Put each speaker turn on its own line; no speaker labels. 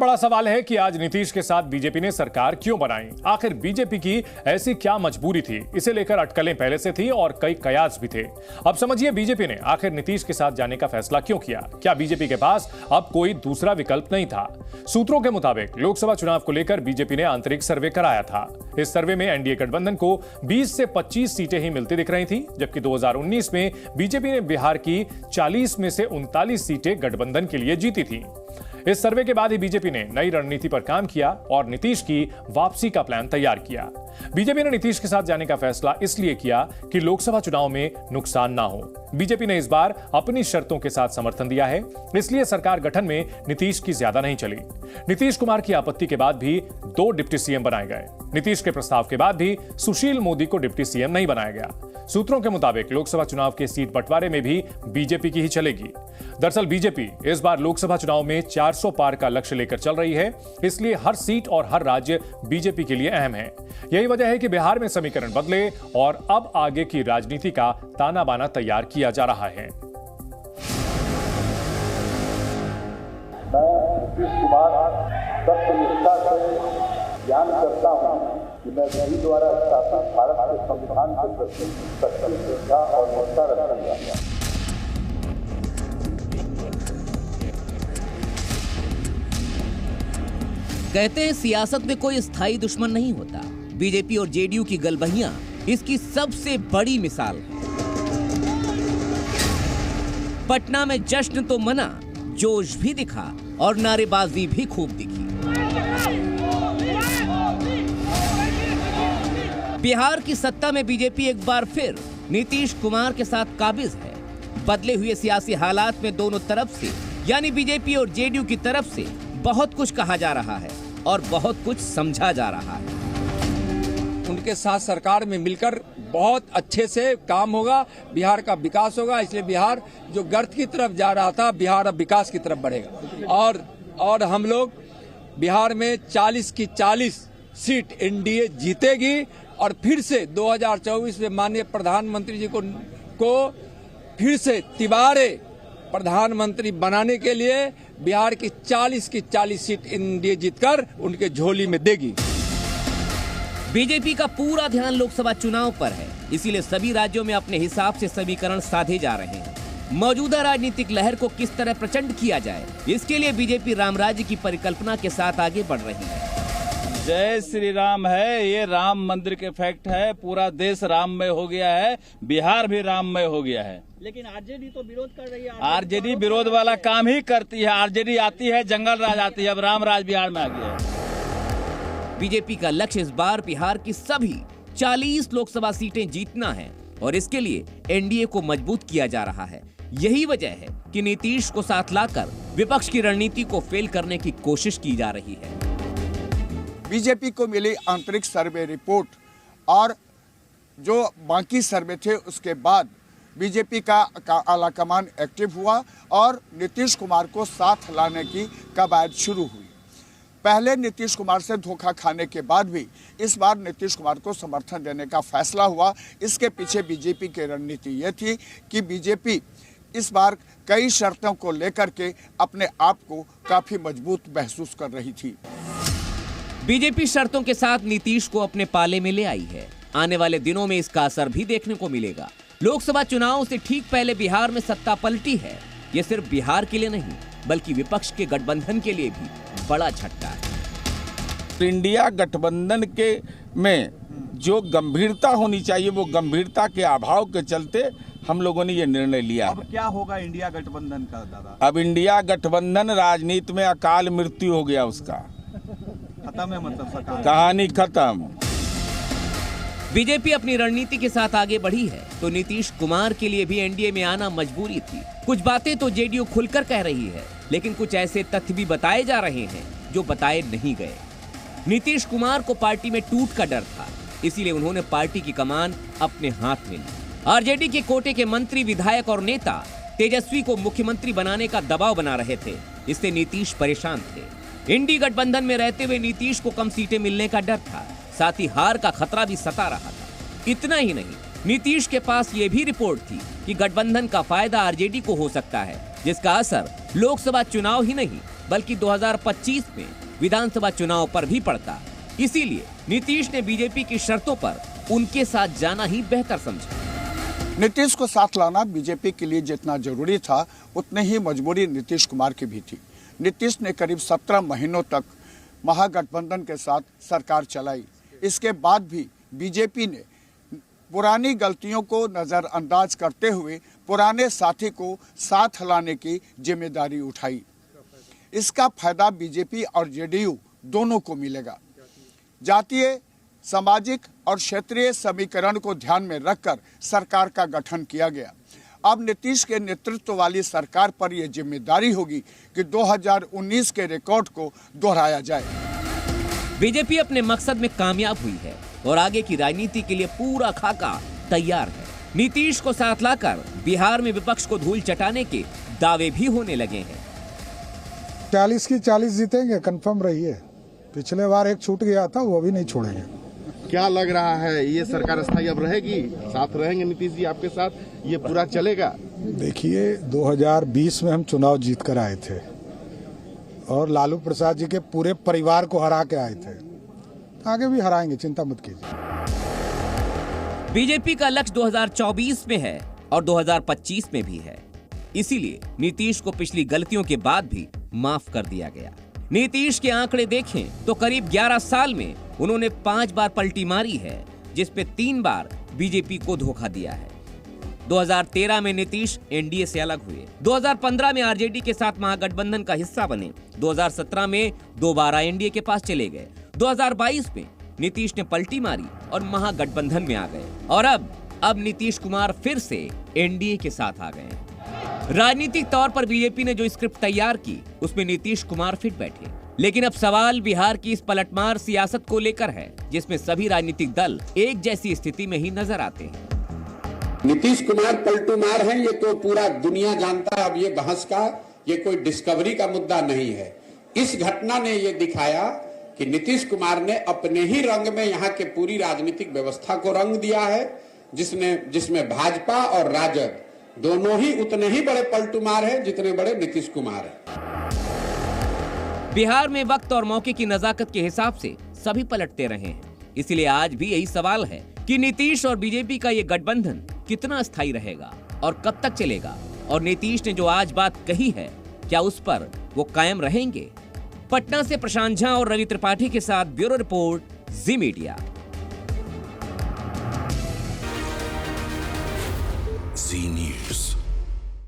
बड़ा सवाल है कि आज नीतीश के साथ बीजेपी ने सरकार क्यों बनाई। आखिर बीजेपी की ऐसी क्या मजबूरी थी। इसे लेकर अटकलें पहले से थी और कई कयास भी थे। अब समझिए बीजेपी ने आखिर नीतीश के साथ जाने का फैसला क्यों किया। क्या बीजेपी के पास अब कोई दूसरा विकल्प नहीं था। सूत्रों के मुताबिक लोकसभा चुनाव को लेकर बीजेपी ने आंतरिक सर्वे कराया था। इस सर्वे में एनडीए गठबंधन को 20 से 25 सीटें ही मिलती दिख रही थी, जबकि 2019 में बीजेपी ने बिहार की 40 में से 39 सीटें गठबंधन के लिए जीती थी। इस सर्वे के बाद ही बीजेपी ने नई रणनीति पर काम किया और नीतीश की वापसी का प्लान तैयार किया। बीजेपी ने नीतीश के साथ जाने का फैसला इसलिए किया कि लोकसभा चुनाव में नुकसान ना हो। बीजेपी ने इस बार अपनी शर्तों के साथ समर्थन दिया है, इसलिए सरकार गठन में नीतीश की ज्यादा नहीं चली। नीतीश कुमार की आपत्ति के बाद भी 2 डिप्टी सीएम बनाए गए। नीतीश के प्रस्ताव के बाद भी सुशील मोदी को डिप्टी सीएम नहीं बनाया गया। सूत्रों के मुताबिक लोकसभा चुनाव के सीट बंटवारे में भी बीजेपी की ही चलेगी। दरअसल बीजेपी इस बार लोकसभा चुनाव में 400 पार का लक्ष्य लेकर चल रही है, इसलिए हर सीट और हर राज्य बीजेपी के लिए अहम है। यही वजह है कि बिहार में समीकरण बदले और अब आगे की राजनीति का ताना बाना तैयार किया जा रहा है।
मैं नीतीश कुमार सत्यनिष्ठा से ज्ञान करता हूं कि मैं विधि द्वारा स्थापित भारत के संविधान के प्रति सच्ची श्रद्धा और निष्ठा रखूंगा।
कहते हैं सियासत में कोई स्थायी दुश्मन नहीं होता। बीजेपी और जेडीयू की गलबहियां इसकी सबसे बड़ी मिसाल है। पटना में जश्न तो मना, जोश भी दिखा और नारेबाजी भी खूब दिखी। बिहार की सत्ता में बीजेपी एक बार फिर नीतीश कुमार के साथ काबिज है। बदले हुए सियासी हालात में दोनों तरफ से यानी बीजेपी और जेडीयू की तरफ से बहुत कुछ कहा जा रहा है और बहुत कुछ समझा जा रहा है।
उनके साथ सरकार में मिलकर बहुत अच्छे से काम होगा, बिहार का विकास होगा। इसलिए बिहार जो गर्त की तरफ जा रहा था, बिहार अब विकास की तरफ बढ़ेगा। और हम लोग बिहार में 40 की 40 सीट एनडीए जीतेगी और फिर से 2024 में माननीय प्रधानमंत्री जी को फिर से तिबारे प्रधानमंत्री बनाने के लिए बिहार की 40 सीट एनडीए जीतकर उनके झोली में देगी।
बीजेपी का पूरा ध्यान लोकसभा चुनाव पर है, इसीलिए सभी राज्यों में अपने हिसाब से समीकरण साधे जा रहे हैं। मौजूदा राजनीतिक लहर को किस तरह प्रचंड किया जाए, इसके लिए बीजेपी राम राज्य की परिकल्पना के साथ आगे बढ़ रही है।
जय श्री राम है, ये राम मंदिर के फैक्ट है। पूरा देश राममय हो गया है, बिहार भी राममय हो गया है।
लेकिन आरजेडी तो विरोध कर रही है।
आरजेडी विरोध वाला काम ही करती है। आरजेडी आती है, जंगल राज आती है, अब राम राज बिहार में आ गया है।
बीजेपी का लक्ष्य इस बार बिहार की सभी 40 लोकसभा सीटें जीतना है और इसके लिए एनडीए को मजबूत किया जा रहा है। यही वजह है कि नीतीश को साथ लाकर विपक्ष की रणनीति को फेल करने की कोशिश की जा रही है।
बीजेपी को मिली आंतरिक सर्वे रिपोर्ट और जो बाकी सर्वे थे उसके बाद बीजेपी का आला कमान एक्टिव हुआ और नीतीश कुमार को साथ लाने की कवायद शुरू हुई। पहले नीतीश कुमार से धोखा खाने के बाद भी इस बार नीतीश कुमार को समर्थन देने का फैसला हुआ। इसके पीछे बीजेपी की रणनीति ये थी कि बीजेपी इस बार कई शर्तों को लेकर के अपने आप को काफी मजबूत महसूस कर रही थी।
बीजेपी शर्तों के साथ नीतीश को अपने पाले में ले आई है। आने वाले दिनों में इसका असर भी देखने को मिलेगा। लोकसभा चुनाव से ठीक पहले बिहार में सत्ता पलटी है। ये सिर्फ बिहार के लिए नहीं बल्कि विपक्ष के गठबंधन के लिए भी बड़ा झटका है।
इंडिया गठबंधन के में जो गंभीरता होनी चाहिए वो गंभीरता के अभाव के चलते हम लोगों ने ये निर्णय लिया।
अब क्या होगा इंडिया गठबंधन का दादा?
अब इंडिया गठबंधन राजनीति में अकाल मृत्यु हो गया, उसका
खत्म है, मतलब
कहानी खत्म।
बीजेपी अपनी रणनीति के साथ आगे बढ़ी है तो नीतीश कुमार के लिए भी एनडीए में आना मजबूरी थी। कुछ बातें तो जेडीयू खुलकर कह रही है, लेकिन कुछ ऐसे तथ्य भी बताए जा रहे हैं जो बताए नहीं गए। नीतीश कुमार को पार्टी में टूट का डर था, इसीलिए उन्होंने पार्टी की कमान अपने हाथ में ली। आरजेडी के कोटे के मंत्री, विधायक और नेता तेजस्वी को मुख्यमंत्री बनाने का दबाव बना रहे थे। इससे नीतीश परेशान थे। इंडी गठबंधन में रहते हुए नीतीश को कम सीटें मिलने का डर था, साथ ही हार का खतरा भी सता रहा था। इतना ही नहीं, नीतीश के पास ये भी रिपोर्ट थी कि गठबंधन का फायदा आरजेडी को हो सकता है, जिसका असर लोकसभा चुनाव ही नहीं बल्कि 2025 में विधानसभा चुनाव पर भी पड़ता। इसीलिए नीतीश ने बीजेपी की शर्तों पर उनके साथ जाना ही बेहतर समझा।
नीतीश को साथ लाना बीजेपी के लिए जितना जरूरी था, उतनी ही मजबूरी नीतीश कुमार की भी थी। नीतीश ने करीब 17 महीनों तक महागठबंधन के साथ सरकार चलाई। इसके बाद भी बीजेपी ने पुरानी गलतियों को नज़रअंदाज करते हुए पुराने साथी को साथ लाने की जिम्मेदारी उठाई। इसका फायदा बीजेपी और जेडीयू दोनों को मिलेगा। जातीय, सामाजिक और क्षेत्रीय समीकरण को ध्यान में रखकर सरकार का गठन किया गया। अब नीतीश के नेतृत्व वाली सरकार पर यह जिम्मेदारी होगी कि 2019 के रिकॉर्ड को दोहराया जाए।
बीजेपी अपने मकसद में कामयाब हुई है और आगे की राजनीति के लिए पूरा खाका तैयार है। नीतीश को साथ लाकर बिहार में विपक्ष को धूल चटाने के दावे भी होने लगे हैं।
40 की 40 जीतेंगे, कंफर्म रहिए। पिछले बार एक छूट गया था, वो भी नहीं छोड़ेंगे।
क्या लग रहा है, ये सरकार स्थायी अब रहेगी? साथ रहेंगे नीतीश जी आपके साथ? ये पूरा चलेगा?
देखिए, 2020 में हम चुनाव जीत कर आए थे और लालू प्रसाद जी के पूरे परिवार को हरा के आए थे। आगे भी हराएंगे, चिंता मत कीजिए।
बीजेपी का लक्ष्य 2024 में है और 2025 में भी है। इसीलिए नीतीश को पिछली गलतियों के बाद भी माफ कर दिया गया। नीतीश के आंकड़े देखें तो करीब 11 साल में उन्होंने 5 बार पलटी मारी है, जिसपे 3 बार बीजेपी को धोखा दिया है। 2013 में नीतीश एनडीए से अलग हुए, 2015 में आरजेडी के साथ महागठबंधन का हिस्सा बने, 2017 में दोबारा एनडीए के पास चले गए, 2022 में नीतीश ने पलटी मारी और महागठबंधन में आ गए और अब नीतीश कुमार फिर से एनडीए के साथ आ गए। राजनीतिक तौर पर बीजेपी ने जो स्क्रिप्ट तैयार की, उसमें नीतीश कुमार फिट बैठे। लेकिन अब सवाल बिहार की इस पलटमार सियासत को लेकर है, जिसमें सभी राजनीतिक दल एक जैसी स्थिति में ही नजर आते हैं।
नीतीश कुमार पलटूमार हैं, ये तो पूरा दुनिया जानता है। अब ये बहस का, ये कोई डिस्कवरी का मुद्दा नहीं है। इस घटना ने ये दिखाया कि नीतीश कुमार ने अपने ही रंग में यहाँ के पूरी राजनीतिक व्यवस्था को रंग दिया है, जिसमें भाजपा और राजद दोनों ही उतने ही बड़े पलटूमार हैं जितने बड़े नीतीश कुमार हैं।
बिहार में वक्त और मौके की नजाकत के हिसाब से सभी पलटते रहे हैं। इसलिए आज भी यही सवाल है कि नीतीश और बीजेपी का ये गठबंधन कितना स्थायी रहेगा और कब तक चलेगा, और नीतीश ने जो आज बात कही है, क्या उस पर वो कायम रहेंगे? पटना से प्रशांत झा और रवि त्रिपाठी के साथ ब्यूरो रिपोर्ट, जी मीडिया।